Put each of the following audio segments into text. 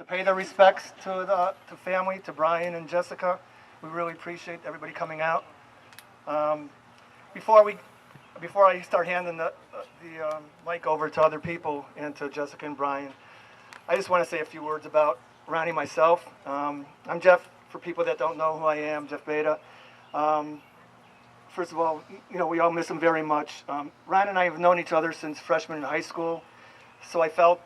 pay their respects to family, to Brian and Jessica. We really appreciate everybody coming out. Before I start handing the mic over to other people and to Jessica and Brian, I just want to say a few words about Ronnie myself. I'm Jeff. For people that don't know who I am, Jeff Beyda. First of all, we all miss him very much. Ron and I have known each other since freshman in high school, so I felt,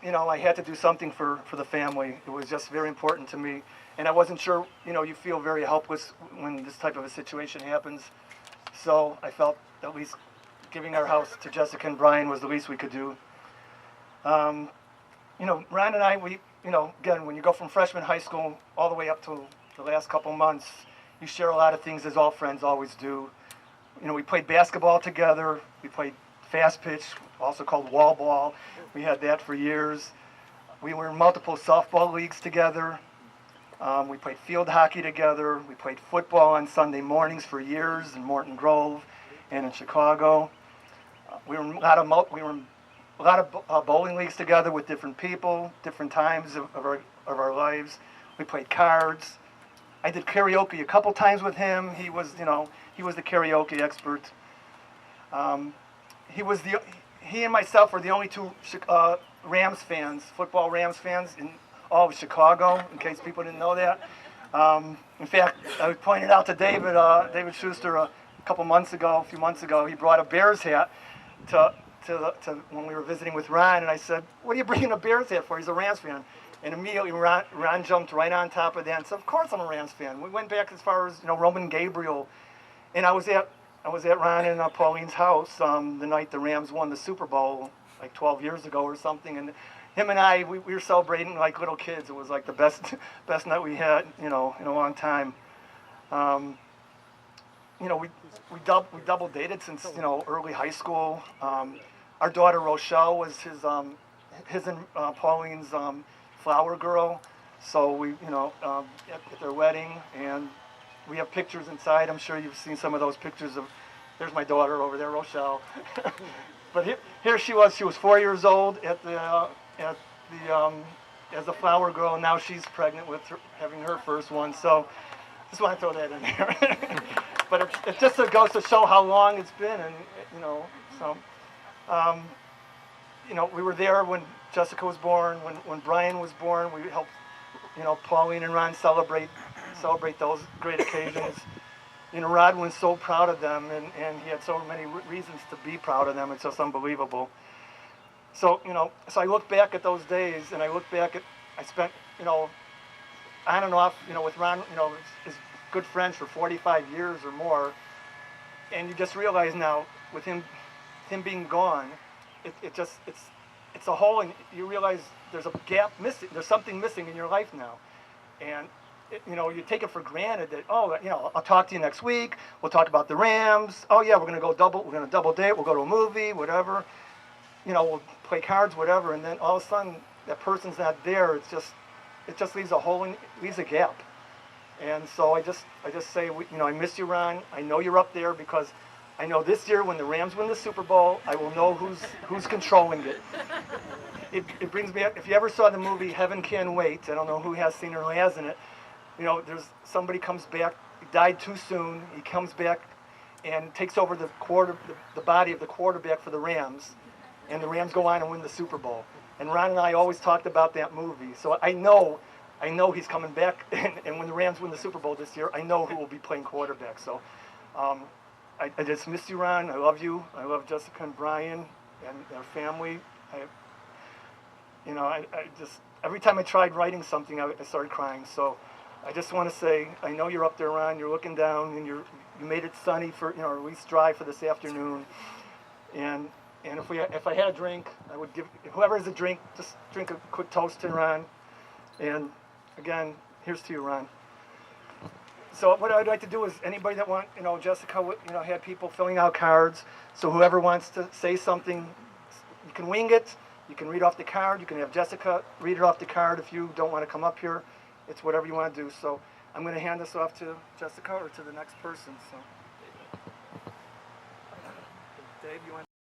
I had to do something for the family. It was just very important to me, and I wasn't sure, you feel very helpless when this type of a situation happens, so I felt at least giving our house to Jessica and Brian was the least we could do. Ron and I, again, when you go from freshman high school all the way up to the last couple months, you share a lot of things, as all friends always do. We played basketball together. We played fast pitch, also called wall ball. We had that for years. We were in multiple softball leagues together. We played field hockey together. We played football on Sunday mornings for years in Morton Grove and in Chicago. We were in a lot of bowling leagues together with different people, different times of our lives. We played cards. I did karaoke a couple times with him. He was the karaoke expert. He and myself were the only two Rams fans, football Rams fans in all of Chicago, in case people didn't know that. In fact, I pointed out to David Schuster a few months ago, he brought a Bears hat to when we were visiting with Ron, and I said, "What are you bringing a Bears hat for?" He's a Rams fan. And immediately Ron jumped right on top of that and said, "Of course I'm a Rams fan." We went back as far as Roman Gabriel, and I was at Ron and Pauline's house the night the Rams won the Super Bowl, like 12 years ago or something, and him and I we were celebrating like little kids. It was like the best night we had in a long time. We double dated since early high school. Our daughter Rochelle was his and Pauline's flower girl. So we at their wedding, and we have pictures inside. I'm sure you've seen some of those pictures of. There's my daughter over there, Rochelle. But here she was. She was 4 years old as a flower girl, and now she's pregnant with having her first one. So just want to throw that in there. But it just goes to show how long it's been, and we were there when Jessica was born, when Brian was born. We helped, Pauline and Ron celebrate those great occasions. Ron was so proud of them, and he had so many reasons to be proud of them. It's just unbelievable. So, so I look back at those days, and I spent, on and off, with Ron, his good friends for 45 years or more, and you just realize now, with him being gone, it's a hole, and you realize there's a gap missing. There's something missing in your life now, and you take it for granted that I'll talk to you next week. We'll talk about the Rams. Oh yeah, we're gonna double date. We'll go to a movie, whatever. We'll play cards, whatever, and then all of a sudden that person's not there. It just leaves a hole, leaves a gap. And so I just say, I miss you, Ron. I know you're up there because I know this year when the Rams win the Super Bowl, I will know who's controlling it. It brings me up. If you ever saw the movie Heaven Can Wait, I don't know who has seen or who hasn't it. There's somebody comes back. He died too soon. He comes back and takes over the body of the quarterback for the Rams, and the Rams go on and win the Super Bowl. And Ron and I always talked about that movie. So I know he's coming back, and when the Rams win the Super Bowl this year, I know who will be playing quarterback. So I just miss you, Ron. I love you. I love Jessica and Brian and their family. I just, every time I tried writing something, I started crying. So I just want to say, I know you're up there, Ron. You're looking down, and you made it sunny for, or at least dry for this afternoon. And if I had a drink, I would give whoever has a drink, just drink a quick toast to Ron. And again, here's to you, Ron. So what I'd like to do is anybody that Jessica, had people filling out cards. So whoever wants to say something, you can wing it. You can read off the card. You can have Jessica read it off the card if you don't want to come up here. It's whatever you want to do. So I'm going to hand this off to Jessica or to the next person. So, Dave, you want?